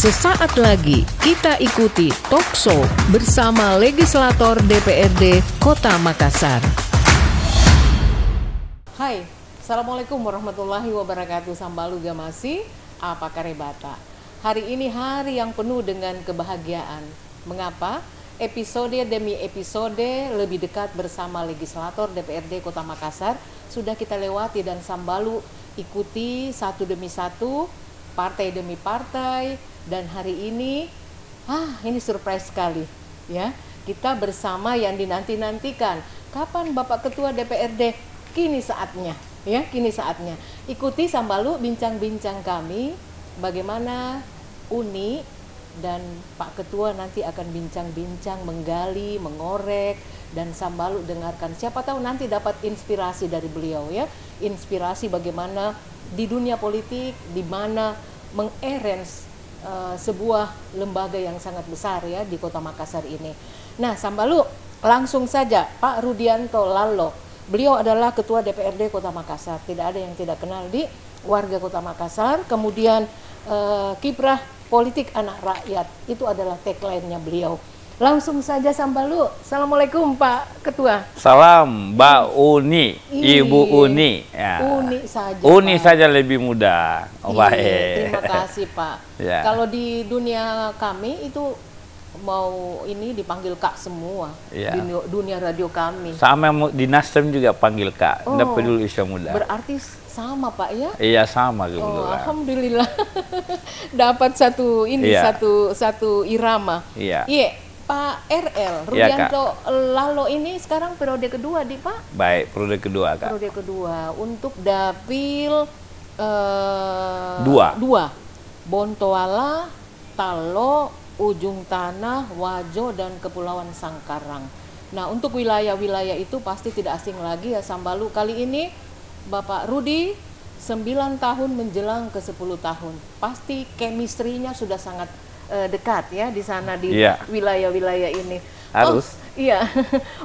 Sesaat lagi kita ikuti talkshow bersama legislator DPRD Kota Makassar. Hai, Assalamualaikum warahmatullahi wabarakatuh. Sambalu gamasi, apa karebata. Hari ini hari yang penuh dengan kebahagiaan. Mengapa? Episode demi episode lebih dekat bersama legislator DPRD Kota Makassar sudah kita lewati dan Sambalu ikuti satu demi satu, partai demi partai, dan hari ini surprise sekali ya. Kita bersama yang dinanti-nantikan. Kapan Bapak Ketua DPRD? Kini saatnya ya, kini saatnya. Ikuti Sambalu bincang-bincang kami bagaimana Uni dan Pak Ketua nanti akan bincang-bincang, menggali, mengorek, dan Sambalu dengarkan. Siapa tahu nanti dapat inspirasi dari beliau ya. Inspirasi bagaimana di dunia politik, di mana mengarrange sebuah lembaga yang sangat besar ya di Kota Makassar ini. Nah, Sambalu langsung saja Pak Rudianto Lalo. Beliau adalah Ketua DPRD Kota Makassar. Tidak ada yang tidak kenal di warga Kota Makassar. Kemudian kiprah politik anak rakyat itu adalah tagline-nya beliau. Langsung saja Sambalu. Assalamualaikum Pak Ketua. Salam Mbak Uni, Ibu Uni. Ya. Uni saja. Uni Pak. saja lebih mudah. Baik. Terima kasih Pak. Ya. Kalau di dunia kami itu mau ini dipanggil Kak semua. Ya. Di dunia radio kami. Sama di Nasdem juga panggil Kak. Oh, Nggak peduli usia muda. Berarti sama Pak ya? Iya sama Oh, kebetulan. alhamdulillah. Dapat satu ini Iya. satu irama. Iya. Iya. Pak RL Rudianto Lalo ini sekarang periode kedua di Pak? Baik, periode kedua Kak. Periode kedua untuk dapil Dua. Bontoala, Talo, Ujung Tanah, Wajo, dan Kepulauan Sangkarang. Nah, untuk wilayah-wilayah itu pasti tidak asing lagi ya Sambalu. Kali ini Bapak Rudi 9 tahun menjelang ke 10 tahun. Pasti chemistry-nya sudah sangat dekat ya di sana di wilayah-wilayah ini. Harus. Iya.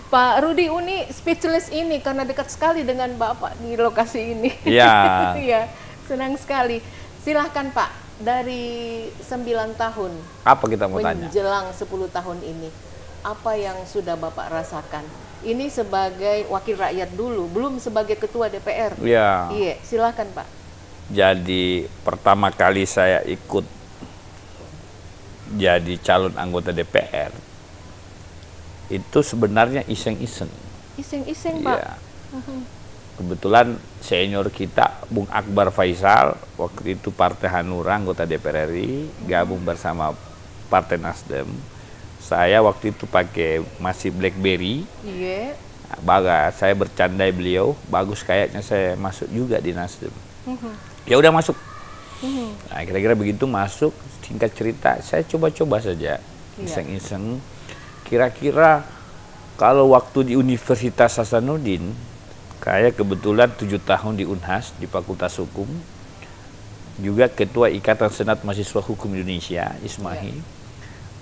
Pak Rudi Uni speechless ini karena dekat sekali dengan Bapak di lokasi ini. Iya. Iya, senang sekali. Silahkan Pak, dari 9 tahun Apa kita mau tanya? menjelang 10 tahun ini, apa yang sudah Bapak rasakan? Ini sebagai wakil rakyat dulu, belum sebagai ketua DPR. Iya. Iya, silahkan Pak. Jadi pertama kali saya ikut jadi calon anggota DPR itu sebenarnya iseng-iseng. Iseng-iseng Pak. Iya. Kebetulan senior kita Bung Akbar Faisal waktu itu Partai Hanura anggota DPR RI gabung bersama Partai Nasdem. Saya waktu itu pakai masih BlackBerry. Iya. Saya bercandai beliau, bagus kayaknya saya masuk juga di Nasdem. Ya udah masuk. Nah, kira-kira begitu masuk. Singkat cerita, saya coba-coba saja, iseng-iseng. Kira-kira kalau waktu di Universitas Hasanuddin, saya kebetulan 7 tahun di Unhas, di Fakultas Hukum, juga Ketua Ikatan Senat Mahasiswa Hukum Indonesia, ISMAHI,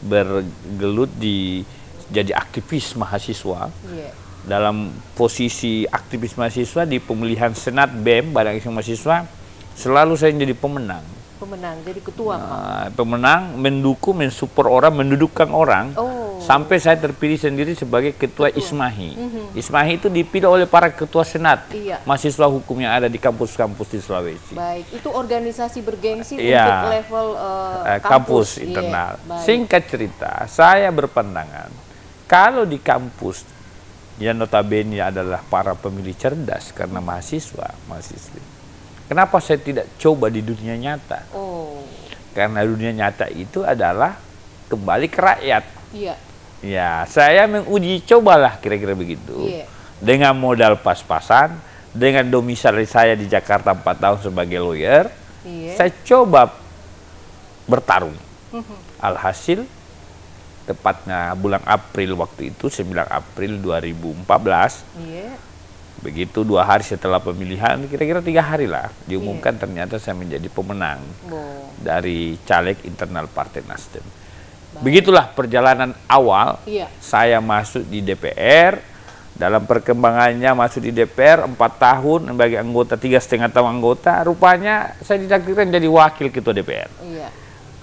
bergelut jadi aktivis mahasiswa. Dalam posisi aktivis mahasiswa di pemilihan Senat BEM, Badan Eksekutif Mahasiswa, selalu saya jadi pemenang. Pemenang, jadi ketua Pak. Pemenang, mendukung, mensupport orang, mendudukkan orang, sampai saya terpilih sendiri sebagai ketua ISMAHI. ISMAHI itu dipilih oleh para ketua senat mahasiswa hukum yang ada di kampus-kampus di Sulawesi. Baik, itu organisasi bergengsi untuk level kampus internal. Singkat cerita, saya berpandangan kalau di kampus yang notabene adalah para pemilih cerdas karena mahasiswa-mahasiswi, kenapa saya tidak coba di dunia nyata? Karena dunia nyata itu adalah kembali ke rakyat. Iya. Ya, saya menguji cobalah kira-kira begitu. Dengan modal pas-pasan, dengan domisili saya di Jakarta 4 tahun sebagai lawyer, saya coba bertarung. Alhasil, tepatnya bulan April waktu itu, 9 April 2014, begitu 2 hari setelah pemilihan, kira-kira 3 hari lah, diumumkan ternyata saya menjadi pemenang dari caleg internal Partai Nasdem. Begitulah perjalanan awal saya masuk di DPR. Dalam perkembangannya masuk di DPR 4 tahun sebagai anggota, 3,5 tahun anggota, rupanya saya ditakdirkan jadi wakil ketua DPR.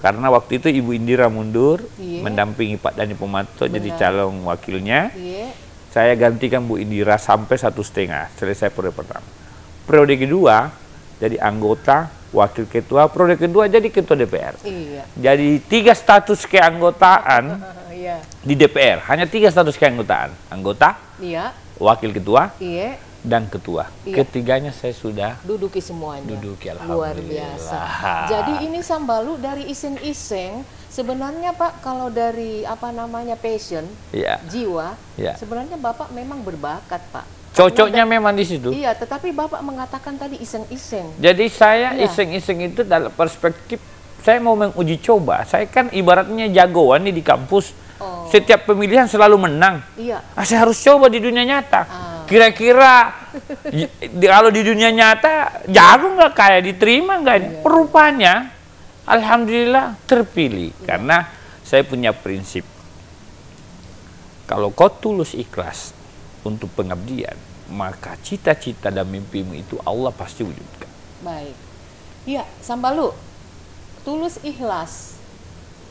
Karena waktu itu Ibu Indira mundur, Iya. mendampingi Pak Dhani Pomanto jadi Benar. calon wakilnya. Iya. Saya gantikan Bu Indira sampai 1,5, selesai periode pertama. Periode kedua, jadi anggota, wakil ketua, periode kedua jadi ketua DPR. Iya. Jadi 3 status keanggotaan Iya. di DPR, hanya 3 status keanggotaan. Anggota, Iya. wakil ketua, Iya. dan ketua. Iya. Ketiganya saya sudah Duduki semuanya. duduki, Luar alhamdulillah. biasa. Jadi ini Sambalu dari iseng-iseng, sebenarnya Pak kalau dari apa namanya passion, ya. jiwa, Ya. sebenarnya Bapak memang berbakat Pak. Cocoknya Karena memang di situ. Iya, tetapi Bapak mengatakan tadi iseng-iseng. Jadi saya Iya. iseng-iseng itu dalam perspektif saya mau menguji coba. Saya kan ibaratnya jagoan nih di kampus. Oh. Setiap pemilihan selalu menang. Iya. Saya harus coba di dunia nyata. Kira-kira kalau di dunia nyata jago nggak kayak diterima nggak ini? Rupanya alhamdulillah terpilih karena saya punya prinsip. Kalau kau tulus ikhlas untuk pengabdian, maka cita-cita dan mimpimu itu Allah pasti wujudkan. Baik. Iya, Sambalu. Tulus ikhlas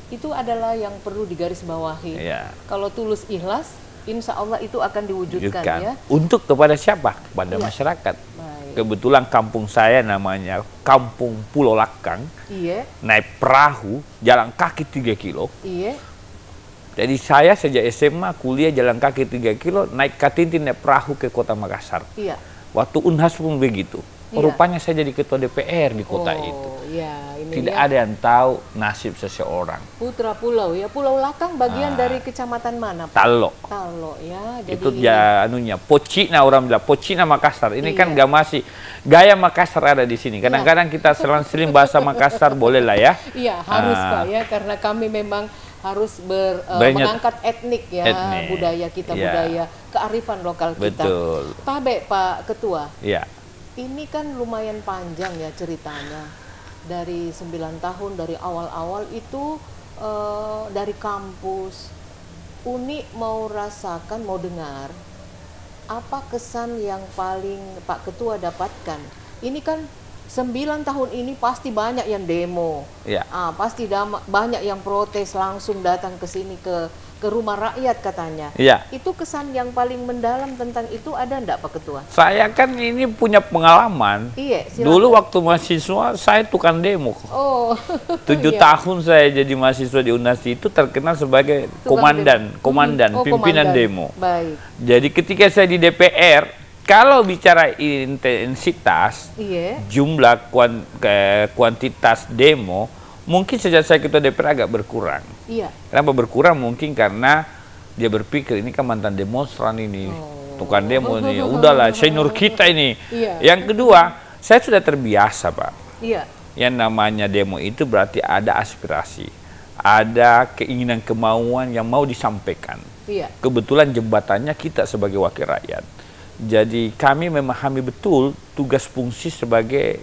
itu adalah yang perlu digarisbawahi. Iya. Kalau tulus ikhlas, insya Allah itu akan diwujudkan Wujudkan. ya. Untuk kepada siapa? Kepada Iya. masyarakat. Baik. Kebetulan kampung saya namanya Kampung Pulau Lakang. Iya, Naik perahu, jalan kaki 3 kilo. iya, Jadi saya sejak SMA kuliah jalan kaki 3 kilo, naik katintin naik perahu ke kota Makassar. iya. Waktu Unhas pun begitu. Iya. Rupanya saya jadi ketua DPR di kota itu. Ya, ini Tidak ya. ada yang tahu nasib seseorang. Putra Pulau ya. Pulau Lakang bagian Ah. dari kecamatan mana, Pak? Talo. Talo ya. Jadi Itu ini- ya anunya, Pocina orang bilang, Pocina Makassar. Ini kan Iya. gak masih gaya Makassar ada di sini. Kadang-kadang kita selang-seling bahasa Makassar boleh lah ya. Iya, harus Ah. Pak ya, karena kami memang harus Banyak mengangkat etnik ya, etnik. budaya kita, Iya. budaya kearifan lokal kita. Betul. Pak Ketua, Iya. ini kan lumayan panjang ya ceritanya. Dari 9 tahun, dari awal-awal itu dari kampus. Uni mau rasakan, mau dengar, apa kesan yang paling Pak Ketua dapatkan? Ini kan 9 tahun ini pasti banyak yang demo. Iya. Pasti banyak yang protes langsung datang ke sini ke rumah rakyat katanya. Iya. Itu kesan yang paling mendalam tentang itu ada enggak Pak Ketua? Saya kan ini punya pengalaman. Iya, silakan. Dulu waktu mahasiswa saya tukang demo. Oh. 7 iya. tahun saya jadi mahasiswa di UNAS itu terkenal sebagai Tukang komandan, Oh, pimpinan komandan. demo. Baik. Jadi ketika saya di DPR, kalau bicara intensitas, Iya. jumlah kuantitas demo, mungkin sejak saya ketua DPR agak berkurang. Iya. Kenapa berkurang? Mungkin karena dia berpikir ini kan mantan demonstran ini, tukang demo ini, udahlah senior kita ini. Iya. Yang kedua, saya sudah terbiasa Pak. Iya. Yang namanya demo itu berarti ada aspirasi, ada keinginan kemauan yang mau disampaikan. Iya. Kebetulan jembatannya kita sebagai wakil rakyat. Jadi kami memahami betul tugas fungsi sebagai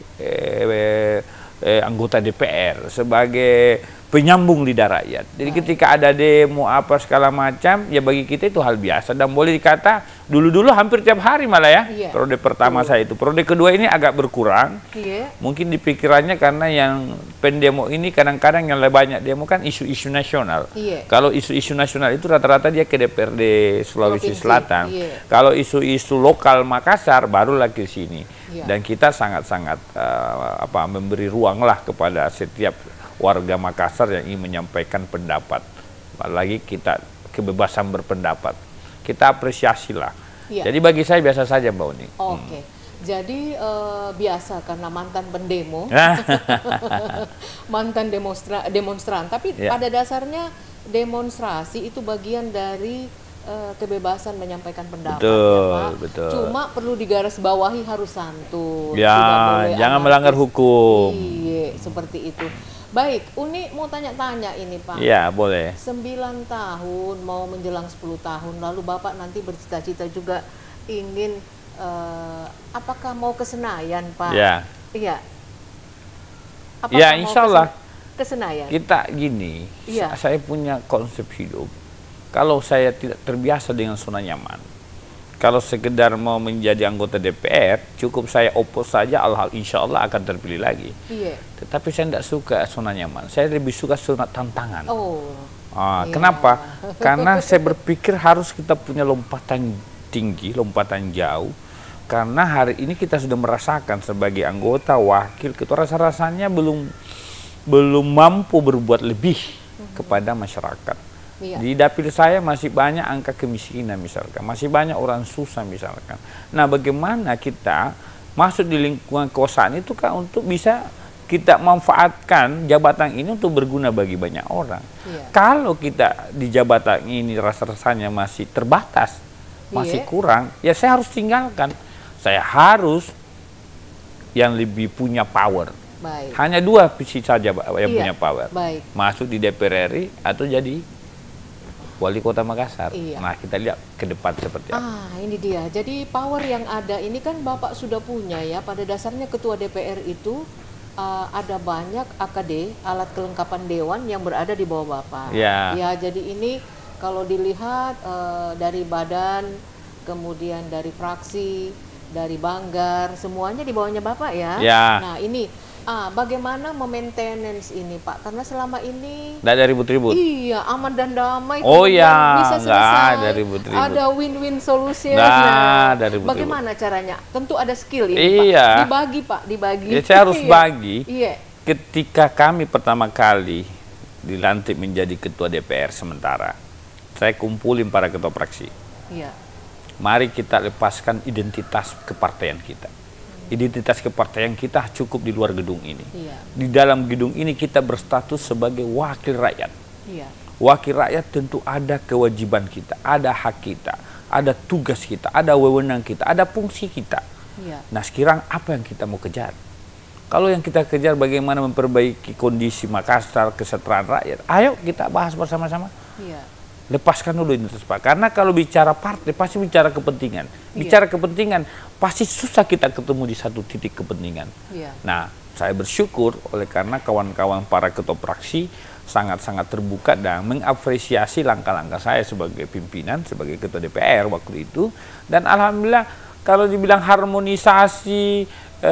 anggota DPR, sebagai penyambung lidah rakyat. Jadi ketika ada demo apa segala macam, ya bagi kita itu hal biasa dan boleh dikata dulu-dulu hampir tiap hari malah ya. Iya. Periode pertama saya itu, periode kedua ini agak berkurang. Iya. Mungkin di pikirannya karena yang pendemo ini kadang-kadang yang lebih banyak demo kan isu-isu nasional. Iya. Kalau isu-isu nasional itu rata-rata dia ke DPRD Sulawesi Provinsi, Selatan. iya. Kalau isu-isu lokal Makassar barulah ke sini. Iya. Dan kita sangat-sangat memberi ruang lah kepada setiap warga Makassar yang ingin menyampaikan pendapat. Apalagi kita kebebasan berpendapat. Kita apresiasilah. Iya. Jadi bagi saya biasa saja Mbak Uni. Oke. Jadi biasa karena mantan pendemo, mantan demonstran. Tapi Ya. pada dasarnya demonstrasi itu bagian dari kebebasan menyampaikan pendapat. Betul, ya, Pak. betul. Cuma perlu digarisbawahi harus santun. Ya, tidak boleh jangan anarkis. melanggar hukum. Iya, seperti itu. Baik, Uni mau tanya-tanya ini Pak. Iya, boleh. 9 tahun mau menjelang 10 tahun lalu Bapak nanti bercita-cita juga ingin apakah mau ke Senayan Pak? Ya. Iya. Ya, mau insya Allah. ke Senayan? Kita gini, Iya. saya punya konsep hidup. Kalau saya tidak terbiasa dengan zona nyaman, Kalau sekedar mau menjadi anggota DPR, cukup saya oppose saja, insya Allah akan terpilih lagi. Iya. Tetapi saya tidak suka zona nyaman. Saya lebih suka zona tantangan. Oh. Iya. Kenapa? Karena saya berpikir harus kita punya lompatan tinggi, lompatan jauh. Karena hari ini kita sudah merasakan sebagai anggota, wakil, ketua, rasa-rasanya belum mampu berbuat lebih kepada masyarakat. Iya. Di dapil saya masih banyak angka kemiskinan misalkan, masih banyak orang susah misalkan. Nah, bagaimana kita masuk di lingkungan kekuasaan itu kan untuk bisa kita manfaatkan jabatan ini untuk berguna bagi banyak orang. Iya. Kalau kita di jabatan ini rasa-rasanya masih terbatas, masih kurang, ya saya harus tinggalkan. Saya harus yang lebih punya power. Baik. Hanya dua visi saja yang punya power. Baik. Masuk di DPR RI atau jadi Wali Kota Makassar. Iya. Nah, kita lihat ke depan seperti apa. Ini dia. Jadi power yang ada ini kan Bapak sudah punya ya. Pada dasarnya Ketua DPR itu ada banyak AKD, alat kelengkapan dewan yang berada di bawah Bapak. Ya. Ya, jadi ini kalau dilihat dari badan, kemudian dari fraksi, dari Banggar, semuanya di bawahnya Bapak ya. Ya. Nah, ini bagaimana memaintenance ini Pak? Karena selama ini Tidak ada ribut-ribut. iya, aman dan damai. Oh kemudian ya, bisa nggak selesai. ada ribut-ribut. Ada win-win solution. Nggak ada ribut-ribut. Bagaimana caranya? Tentu ada skill ini Iya. Pak. Dibagi Pak, dibagi. Ya, saya harus bagi. Iya. Ketika kami pertama kali dilantik menjadi Ketua DPR sementara, saya kumpulin para ketua fraksi. Iya. Mari kita lepaskan identitas kepartaian kita. Identitas kepartaian kita cukup di luar gedung ini. Iya. Di dalam gedung ini kita berstatus sebagai wakil rakyat. Iya. Wakil rakyat tentu ada kewajiban kita, ada hak kita, ada tugas kita, ada wewenang kita, ada fungsi kita. Iya. Nah, sekarang apa yang kita mau kejar? Kalau yang kita kejar bagaimana memperbaiki kondisi Makassar, kesejahteraan rakyat, ayo kita bahas bersama-sama. Iya. Lepaskan dulu identitas Pak. Karena kalau bicara partai pasti bicara kepentingan. Bicara kepentingan pasti susah kita ketemu di satu titik kepentingan. Iya. Nah, saya bersyukur oleh karena kawan-kawan para ketua fraksi sangat-sangat terbuka dan mengapresiasi langkah-langkah saya sebagai pimpinan, sebagai ketua DPR waktu itu. Dan alhamdulillah kalau dibilang harmonisasi,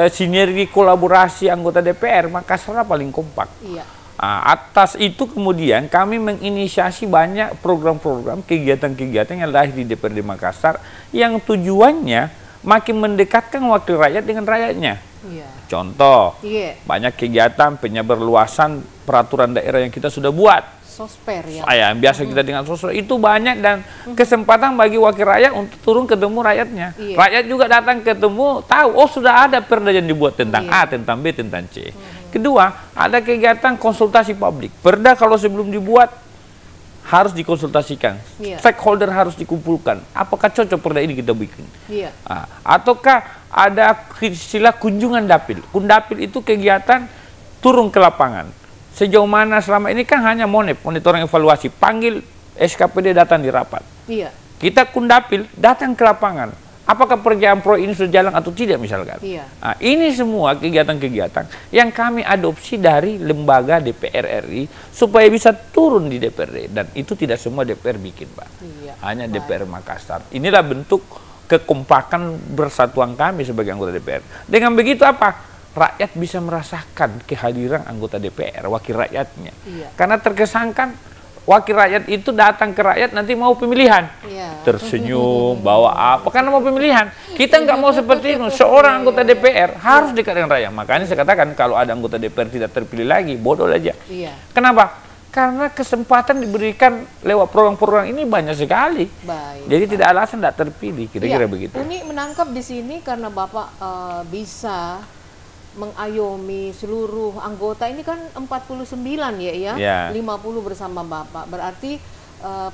sinergi, kolaborasi anggota DPR, Makassar paling kompak. Iya. Atas itu kemudian kami menginisiasi banyak program-program, kegiatan-kegiatan yang lahir di DPRD Makassar yang tujuannya makin mendekatkan wakil rakyat dengan rakyatnya. Iya. Contoh, Banyak kegiatan penyebarluasan peraturan daerah yang kita sudah buat. Sosper ya. Yang biasa kita dengan sosper itu banyak dan kesempatan bagi wakil rakyat untuk turun ketemu rakyatnya. Rakyat juga datang ketemu, tahu oh sudah ada perda yang dibuat tentang A, tentang B, tentang C. Kedua, ada kegiatan konsultasi publik. Perda kalau sebelum dibuat harus dikonsultasikan. Stakeholder harus dikumpulkan. Apakah cocok perda ini kita bikin? Ataukah ada istilah kunjungan dapil. Kundapil itu kegiatan turun ke lapangan. Sejauh mana selama ini kan hanya monitoring evaluasi. Panggil SKPD datang di rapat. Kita kundapil datang ke lapangan. Apakah pekerjaan proyek ini sudah jalan atau tidak misalkan. Ini semua kegiatan-kegiatan yang kami adopsi dari lembaga DPR RI supaya bisa turun di DPRD. Dan itu tidak semua DPR bikin Pak. Hanya DPR Makassar. Inilah bentuk kekompakan bersatuan kami sebagai anggota DPR. Dengan begitu apa? Rakyat bisa merasakan kehadiran anggota DPR, wakil rakyatnya. Karena terkesankan wakil rakyat itu datang ke rakyat nanti mau pemilihan. Tersenyum, bawa apa, karena mau pemilihan. Kita nggak mau seperti itu. Seorang anggota DPR harus dekat dengan rakyat. Makanya saya katakan kalau ada anggota DPR tidak terpilih lagi, bodoh aja. Kenapa? Karena kesempatan diberikan lewat program-program ini banyak sekali. Jadi tidak alasan tidak terpilih, kira-kira begitu. Uni menangkap di sini karena Bapak bisa mengayomi seluruh anggota ini kan 49 ya, 50 bersama Bapak. Berarti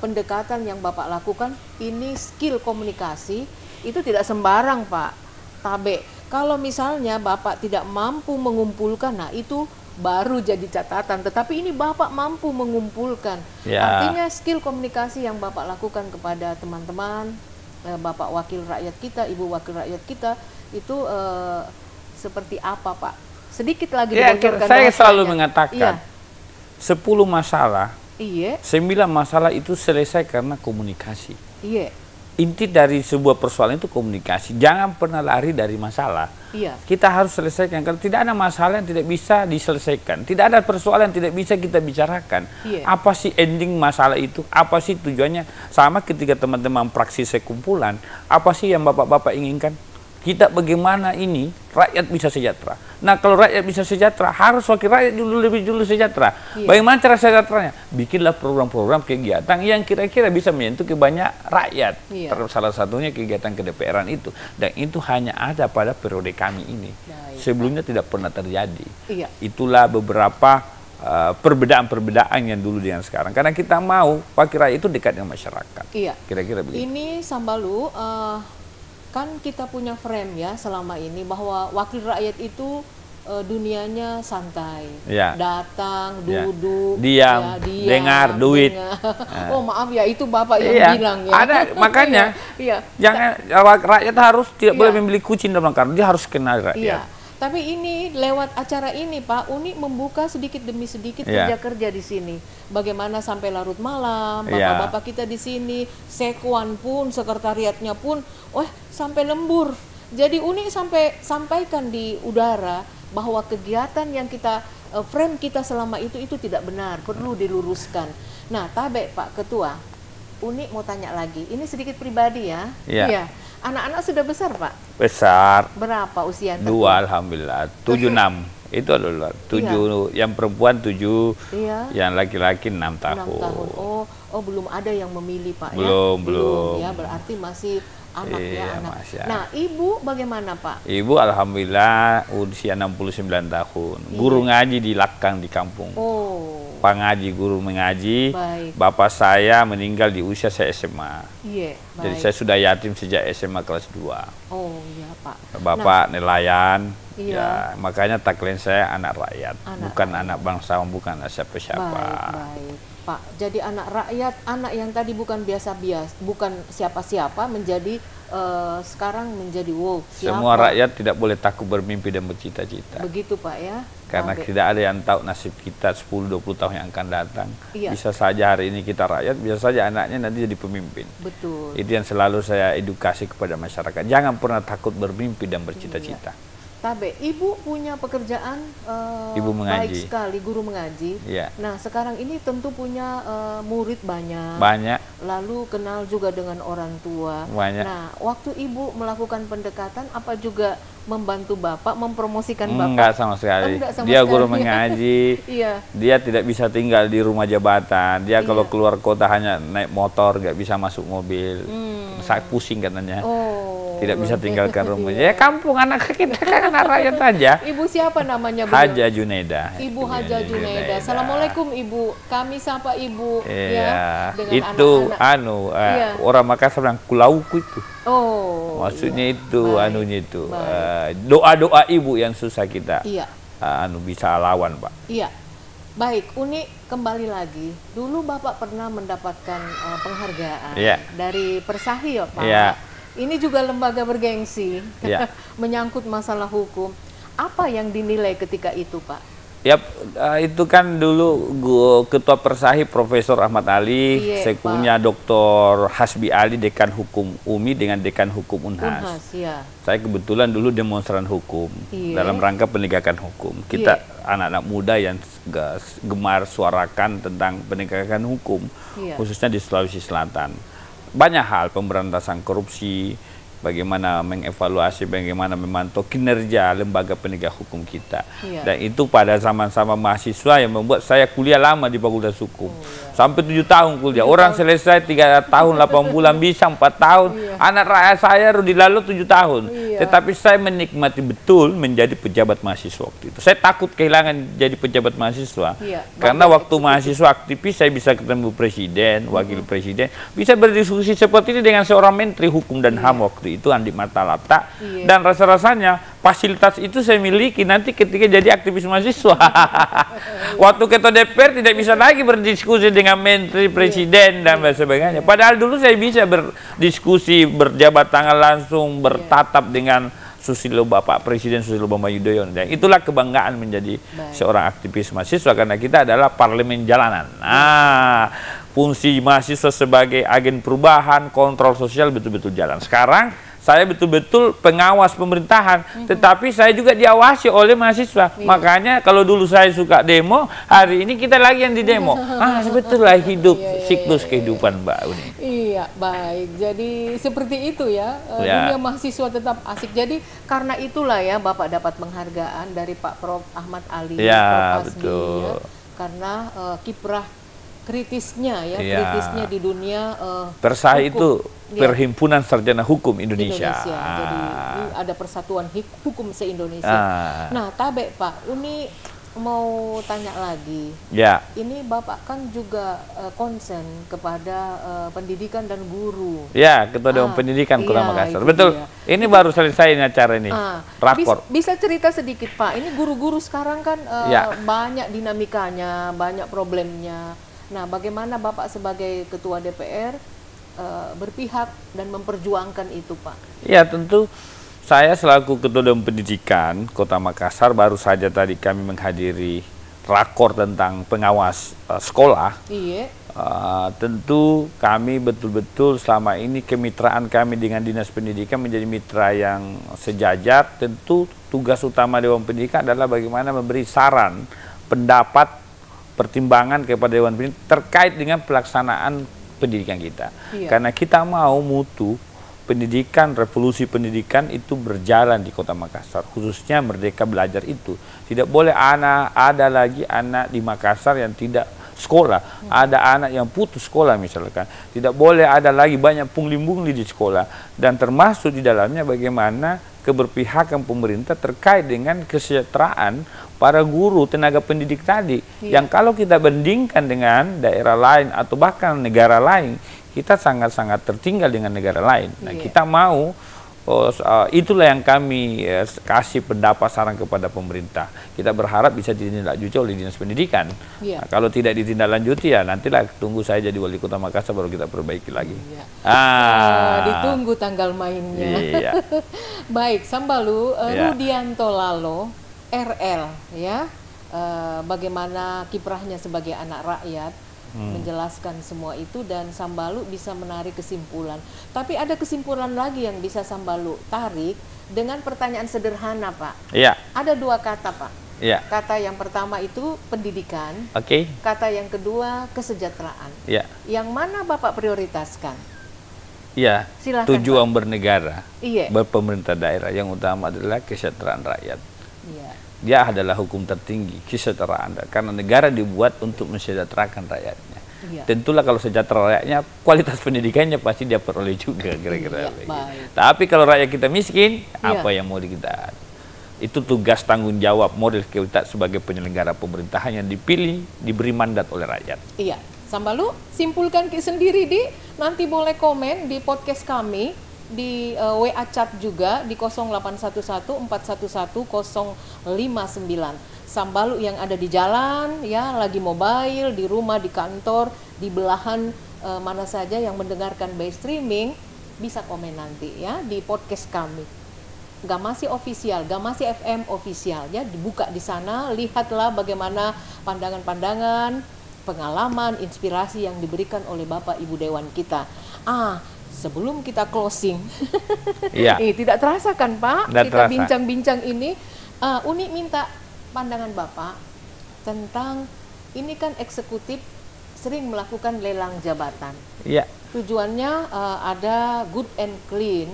pendekatan yang Bapak lakukan ini skill komunikasi itu tidak sembarang Pak Tabe. Kalau misalnya Bapak tidak mampu mengumpulkan, nah itu baru jadi catatan. Tetapi ini Bapak mampu mengumpulkan. Artinya skill komunikasi yang Bapak lakukan kepada teman-teman, Bapak wakil rakyat kita, Ibu wakil rakyat kita itu seperti apa Pak? Sedikit lagi dibocorkan. Saya selalu mengatakan 10 masalah, 9 masalah itu selesai karena komunikasi. inti dari sebuah persoalan itu komunikasi. Jangan pernah lari dari masalah. Iya. Kita harus selesaikan. Kalau tidak ada masalah yang tidak bisa diselesaikan, tidak ada persoalan yang tidak bisa kita bicarakan. Iya. Apa sih ending masalah itu? Apa sih tujuannya? Sama ketika teman-teman praksi sekumpulan, apa sih yang bapak-bapak inginkan? Kita bagaimana ini rakyat bisa sejahtera. Nah, kalau rakyat bisa sejahtera, harus wakil rakyat lebih dulu sejahtera. Iya. Bagaimana cara sejahteranya? Bikinlah program-program kegiatan yang kira-kira bisa menyentuh ke banyak rakyat. Iya. Salah satunya kegiatan ke-DPR-an itu. Dan itu hanya ada pada periode kami ini. Baik, Sebelumnya tidak pernah terjadi. Iya. Itulah beberapa perbedaan-perbedaan yang dulu dengan sekarang. Karena kita mau wakil rakyat itu dekat dengan masyarakat. Iya. Kira-kira begitu. Ini Sambalu, kan kita punya frame ya selama ini bahwa wakil rakyat itu dunianya santai, Ya. datang, Ya. duduk, Diam, dengar, duit. Oh maaf ya, itu bapak yang Iya, bilang ya. ada makanya. Iya. Jangan rakyat harus tidak Iya. boleh membeli kucing dalam karung, dia harus kenal rakyat. Iya. Tapi ini lewat acara ini Pak Uni membuka sedikit demi sedikit Iya. kerja-kerja di sini. Bagaimana sampai larut malam, Iya. bapak-bapak kita di sini, sekwan pun, sekretariatnya pun, sampai lembur. Jadi Uni sampaikan di udara bahwa kegiatan yang kita frame kita selama itu tidak benar, perlu diluruskan. Nah, tabe Pak Ketua, Uni mau tanya lagi. Ini sedikit pribadi ya. Iya. Iya. Anak-anak sudah besar Pak? Besar. Berapa usia? Dua, alhamdulillah. 7, 6. Itu adalah 7, yang perempuan 7, Iya. yang laki-laki 6 6 tahun. tahun. Oh, belum ada yang memilih Pak ya? Belum. Ya, berarti masih anak ya, Iya, anak. masih Nah, Ibu bagaimana Pak? Ibu alhamdulillah usia 69 tahun. Guru ngaji di Lakang di kampung. Oh, Pengaji, guru mengaji. baik. Bapak saya meninggal di usia saya SMA. Iya, Jadi baik. saya sudah yatim sejak SMA kelas 2. Oh, ya Pak. Bapak nelayan. Iya. Ya, makanya tagline saya anak rakyat, Anak bukan rakyat. anak bangsawan, bukan anak siapa-siapa. Baik. Pak. Jadi anak rakyat, anak yang tadi bukan biasa-biasa, bukan siapa-siapa menjadi sekarang menjadi wow. Semua rakyat tidak boleh takut bermimpi dan bercita-cita. Begitu Pak ya. Karena tidak ada yang tahu nasib kita 10-20 tahun yang akan datang. Iya. Bisa saja hari ini kita rakyat, bisa saja anaknya nanti jadi pemimpin. Betul. Itu yang selalu saya edukasi kepada masyarakat. Jangan pernah takut bermimpi dan bercita-cita. Tabe, Ibu punya pekerjaan Ibu mengaji. baik sekali, guru mengaji. Iya. Nah, sekarang ini tentu punya murid banyak. Banyak. Lalu kenal juga dengan orang tua. Banyak. Nah, waktu Ibu melakukan pendekatan, apa juga membantu Bapak, mempromosikan Bapak? Enggak sama sekali. Enggak sama Dia sekali. guru mengaji. Iya. Dia tidak bisa tinggal di rumah jabatan. Dia Iya. kalau keluar kota hanya naik motor, nggak bisa masuk mobil. Saya pusing katanya. Oh. Tidak bisa tinggalkan rumahnya. Iya. Ya kampung anak kita kan anak rakyat aja. Ibu siapa namanya? beliau? Haja Junaida. Ibu Haja Junaida. Assalamualaikum Ibu. Kami sapa Ibu Iya. dengan Itu anak-anak. Iya. orang Makassar bilang kulauku itu. Oh. Maksudnya iya. itu Baik. anunya itu. Baik. Doa-doa ibu yang susah kita Iya. bisa lawan, Pak. Iya. Baik, Uni kembali lagi. Dulu Bapak pernah mendapatkan penghargaan Iya. dari Persahi ya Pak. Iya. Ini juga lembaga bergengsi, Iya. menyangkut masalah hukum. Apa yang dinilai ketika itu Pak? Ya, itu kan dulu Ketua Persahi Profesor Ahmad Ali, Iya, sekunya Dr. Hasbi Ali, Dekan Hukum UMI dengan Dekan Hukum Unhas. Unhas, ya. Saya kebetulan dulu demonstran hukum Iya. dalam rangka penegakan hukum. Kita anak-anak muda yang gemar suarakan tentang penegakan hukum, Iya. khususnya di Sulawesi Selatan. Banyak hal, pemberantasan korupsi, bagaimana mengevaluasi, bagaimana memantau kinerja lembaga penegak hukum kita. Iya. Dan itu pada zaman-zaman mahasiswa yang membuat saya kuliah lama di Fakultas Hukum. Sampai 7 tahun kuliah. Orang selesai 3 tahun, 8 bulan, bisa 4 tahun. Iya. Anak rakyat saya Rudi Lalu 7 tahun. Iya. Tetapi saya menikmati betul menjadi pejabat mahasiswa waktu itu. Saya takut kehilangan jadi pejabat mahasiswa. Iya. Karena waktu mahasiswa aktivis saya bisa ketemu presiden, wakil presiden, bisa berdiskusi seperti ini dengan seorang menteri hukum dan HAM waktu itu, Andi Matalata. Iya. Dan rasa-rasanya fasilitas itu saya miliki nanti ketika jadi aktivis mahasiswa. Waktu ketua DPR tidak bisa lagi berdiskusi dengan menteri, presiden, dan sebagainya. Padahal dulu saya bisa berdiskusi, berjabat tangan langsung, bertatap dengan Susilo, Bapak Presiden Susilo Bambang Yudhoyono. Dan itulah kebanggaan menjadi seorang aktivis mahasiswa, karena kita adalah parlemen jalanan. Nah, fungsi mahasiswa sebagai agen perubahan, kontrol sosial betul-betul jalan. Sekarang saya betul-betul pengawas pemerintahan, tetapi saya juga diawasi oleh mahasiswa. Makanya kalau dulu saya suka demo, hari ini kita lagi yang di demo. Sebetulnya hidup siklus kehidupan Mbak Uni. Iya, baik. Jadi seperti itu ya, dunia mahasiswa tetap asik. Jadi karena itulah ya Bapak dapat penghargaan dari Pak Prof. Ahmad Ali, Prof. Asbi, ya, karena kiprah kritisnya ya, kritisnya di dunia Persah itu Perhimpunan Sarjana Hukum Indonesia. Jadi ada Persatuan Hukum se-Indonesia. Nah, Tabe Pak, Uni mau tanya lagi. Ya. Ini Bapak kan juga konsen kepada pendidikan dan guru. Ya, Ketua Dewan Pendidikan Kota Makassar. Betul. Dia. Ini baru selesai acara ini. Rakor. Bisa cerita sedikit Pak. Ini guru-guru sekarang kan banyak dinamikanya, banyak problemnya. Nah, bagaimana Bapak sebagai Ketua DPR berpihak dan memperjuangkan itu Pak? Ya, tentu saya selaku Ketua Dewan Pendidikan Kota Makassar baru saja tadi kami menghadiri rakor tentang pengawas sekolah. Iya. Tentu kami betul-betul selama ini kemitraan kami dengan Dinas Pendidikan menjadi mitra yang sejajar. Tentu tugas utama Dewan Pendidikan adalah bagaimana memberi saran, pendapat, pertimbangan kepada Dewan Pendidikan terkait dengan pelaksanaan pendidikan kita. Karena kita mau mutu pendidikan, revolusi pendidikan itu berjalan di Kota Makassar, khususnya Merdeka Belajar itu. Tidak boleh ada lagi anak di Makassar yang tidak sekolah, ada anak yang putus sekolah misalkan. Tidak boleh ada lagi banyak pungli-pungli di sekolah, dan termasuk di dalamnya bagaimana keberpihakan pemerintah terkait dengan kesejahteraan para guru, tenaga pendidik tadi. Yang kalau kita bandingkan dengan daerah lain atau bahkan negara lain, kita sangat-sangat tertinggal dengan negara lain. Nah, kita mau, itulah yang kami kasih pendapat saran kepada pemerintah. Kita berharap bisa ditindaklanjuti oleh Dinas Pendidikan. Nah, kalau tidak ditindaklanjuti ya nantilah tunggu saya jadi wali kota Makassar baru kita perbaiki lagi. Ditunggu tanggal mainnya. Baik, Sambalu, Rudianto Lalo, RL, ya, bagaimana kiprahnya sebagai anak rakyat, menjelaskan semua itu, dan Sambalu bisa menarik kesimpulan. Tapi ada kesimpulan lagi yang bisa Sambalu tarik dengan pertanyaan sederhana, Pak. Iya. Ada dua kata, Pak. Iya. Kata yang pertama itu pendidikan. Oke. Kata yang kedua kesejahteraan. Iya. Yang mana Bapak prioritaskan? Iya. Silakan, tujuan Pak. Bernegara, berpemerintah daerah yang utama adalah kesejahteraan rakyat. Iya. Dia adalah hukum tertinggi, kesejahteraan, karena negara dibuat untuk mensejahterakan rakyatnya. Iya. Tentulah kalau sejahtera rakyatnya, kualitas pendidikannya pasti dia peroleh juga kira-kira. Tapi kalau rakyat kita miskin, apa yang mau kita? Itu tugas tanggung jawab model kita sebagai penyelenggara pemerintahan yang dipilih, diberi mandat oleh rakyat. Iya. Sambalu, simpulkan sendiri nanti boleh komen di podcast kami, di WA chat juga di 0811-411-059. Sambalu yang ada di jalan, ya, lagi mobile, di rumah, di kantor, di belahan mana saja yang mendengarkan by streaming, bisa komen nanti ya di podcast kami. Gamasi Official, Gamasi FM Official, ya, dibuka di sana, lihatlah bagaimana pandangan-pandangan, pengalaman, inspirasi yang diberikan oleh Bapak Ibu Dewan kita. Sebelum kita closing, tidak terasa kan Pak, kita bincang-bincang ini, Uni minta pandangan Bapak tentang, ini kan eksekutif sering melakukan lelang jabatan. Iya. Tujuannya ada good and clean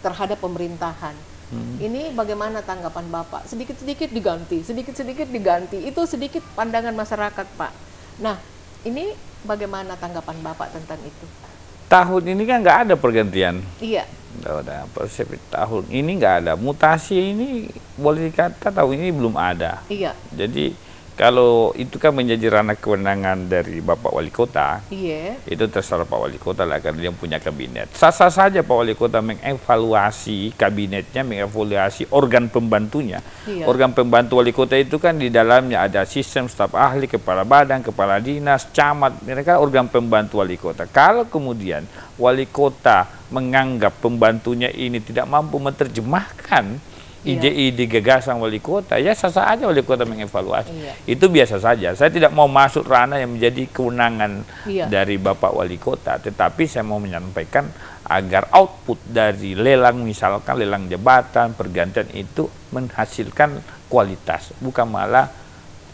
terhadap pemerintahan. Ini bagaimana tanggapan Bapak? Sedikit-sedikit diganti, itu sedikit pandangan masyarakat Pak. Nah, ini bagaimana tanggapan Bapak tentang itu? Tahun ini kan nggak ada pergantian. Iya. Tahun ini nggak ada. Mutasi ini boleh dikata tahun ini belum ada. Iya. Jadi kalau itu kan menjadi ranah kewenangan dari Bapak Wali Kota. Iya. Itu terserah Pak Wali Kota lah, karena dia punya kabinet. Sah-sah saja Pak Wali Kota mengevaluasi kabinetnya, mengevaluasi organ pembantunya. Iya. Organ pembantu Wali Kota itu kan di dalamnya ada sistem staf ahli, kepala badan, kepala dinas, camat. Mereka organ pembantu Wali Kota. Kalau kemudian Wali Kota menganggap pembantunya ini tidak mampu menerjemahkan ide-ide gagasan wali kota, ya sah-sah aja wali kota mengevaluasi. Itu biasa saja. Saya tidak mau masuk ranah yang menjadi kewenangan dari Bapak Wali Kota, tetapi saya mau menyampaikan agar output dari lelang, misalkan lelang jabatan, pergantian itu menghasilkan kualitas, bukan malah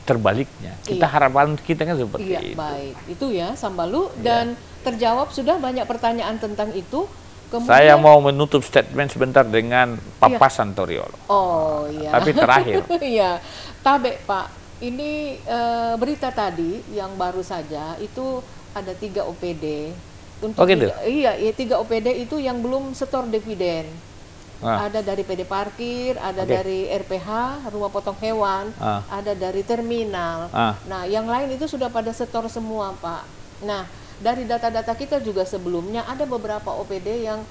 terbaliknya. Kita harapan kita kan seperti itu. Baik, itu ya Sambalu, dan terjawab sudah banyak pertanyaan tentang itu. Kemudian, saya mau menutup statement sebentar dengan papasan Toriolo. Oh iya. Tapi terakhir. Iya, tabe Pak. Ini berita tadi yang baru saja itu ada 3 OPD. Untuk gitu? Iya, 3 OPD itu yang belum setor dividen. Ada dari PD Parkir, ada dari RPH, Rumah Potong Hewan, ada dari terminal. Nah, yang lain itu sudah pada setor semua, Pak. Nah, dari data-data kita juga sebelumnya ada beberapa OPD yang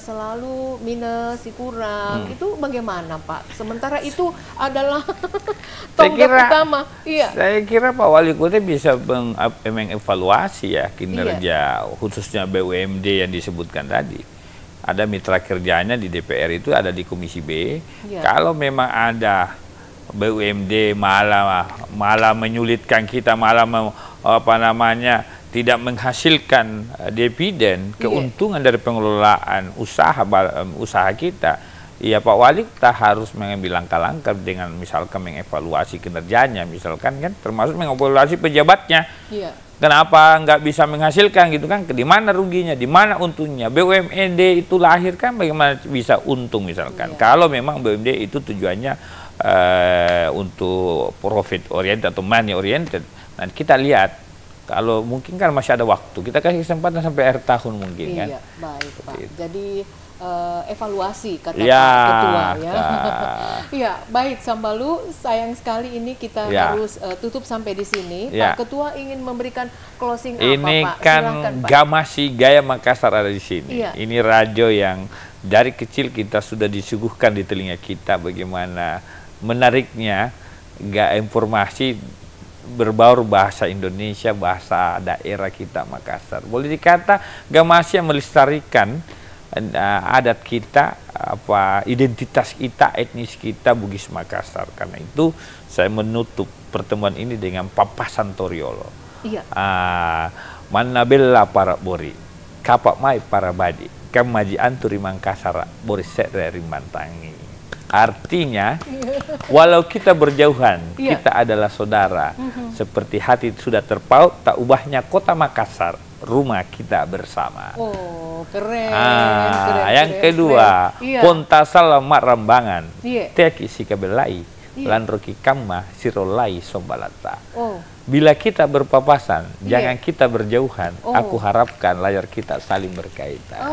selalu minus, kurang. Itu bagaimana, Pak? Sementara itu adalah tonggak utama. Iya. Saya kira Pak Wali Kota bisa mengevaluasi ya kinerja khususnya BUMD yang disebutkan tadi. Ada mitra kerjanya di DPR itu, ada di Komisi B. Kalau memang ada BUMD malah menyulitkan kita, malah tidak menghasilkan dividen, keuntungan dari pengelolaan usaha kita, ya Pak Wali kita harus mengambil langkah-langkah dengan misalkan mengevaluasi kinerjanya, misalkan kan termasuk mengevaluasi pejabatnya. Kenapa nggak bisa menghasilkan gitu kan? Di mana ruginya, di mana untungnya? BUMD itu lahir kan bagaimana bisa untung misalkan? Kalau memang BUMD itu tujuannya untuk profit oriented atau money oriented, nah kita lihat. Kalau mungkin kan masih ada waktu, kita kasih kesempatan sampai akhir tahun mungkin kan. Iya, baik Pak. Jadi evaluasi kata Pak Ketua ya. Iya, baik Sambalu, sayang sekali ini kita harus tutup sampai di sini. Pak Ketua ingin memberikan closing ini apa Pak? Kan Silahkan, Pak. Gamasi Gaya Makassar ada di sini. Ini radio yang dari kecil kita sudah disuguhkan di telinga kita bagaimana menariknya informasi berbaur bahasa Indonesia, bahasa daerah kita Makassar. Boleh dikata Gamasi yang melestarikan adat kita, identitas kita, etnis kita Bugis Makassar. Karena itu saya menutup pertemuan ini dengan papasan Toriolo. Manabella para bori, kapak mai para badi, kamaji anturi Makassar, bori sedre rimantangi. Artinya, walau kita berjauhan, kita adalah saudara. Seperti hati sudah terpaut, tak ubahnya kota Makassar, rumah kita bersama. Oh, keren. Yang kedua, Pontasal Mak Rambangan, Teki Sikabelai, Landroki Kamma, Sirolai Sombalata. Bila kita berpapasan, jangan kita berjauhan. Aku harapkan layar kita saling berkaitan.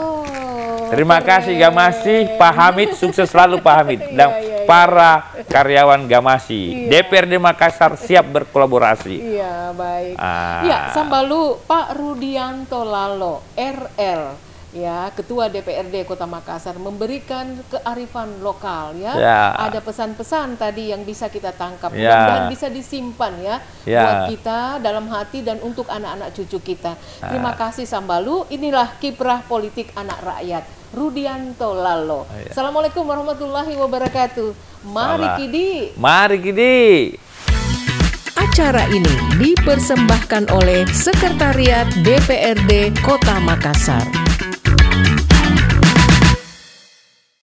Terima kasih Gamasi, Pak Hamid, sukses selalu Pak Hamid dan para karyawan Gamasi. DPRD Makassar siap berkolaborasi. Iya, baik. Ya, Sambalu, Pak Rudianto Lalo, RL, ya, Ketua DPRD Kota Makassar, memberikan kearifan lokal ya. Ada pesan-pesan tadi yang bisa kita tangkap dan bisa disimpan ya buat kita dalam hati dan untuk anak-anak cucu kita. Terima kasih Sambalu. Inilah kiprah politik anak rakyat, Rudianto Lalo. Assalamualaikum warahmatullahi wabarakatuh. Mari Kidi. Mari Kidi. Acara ini dipersembahkan oleh Sekretariat DPRD Kota Makassar.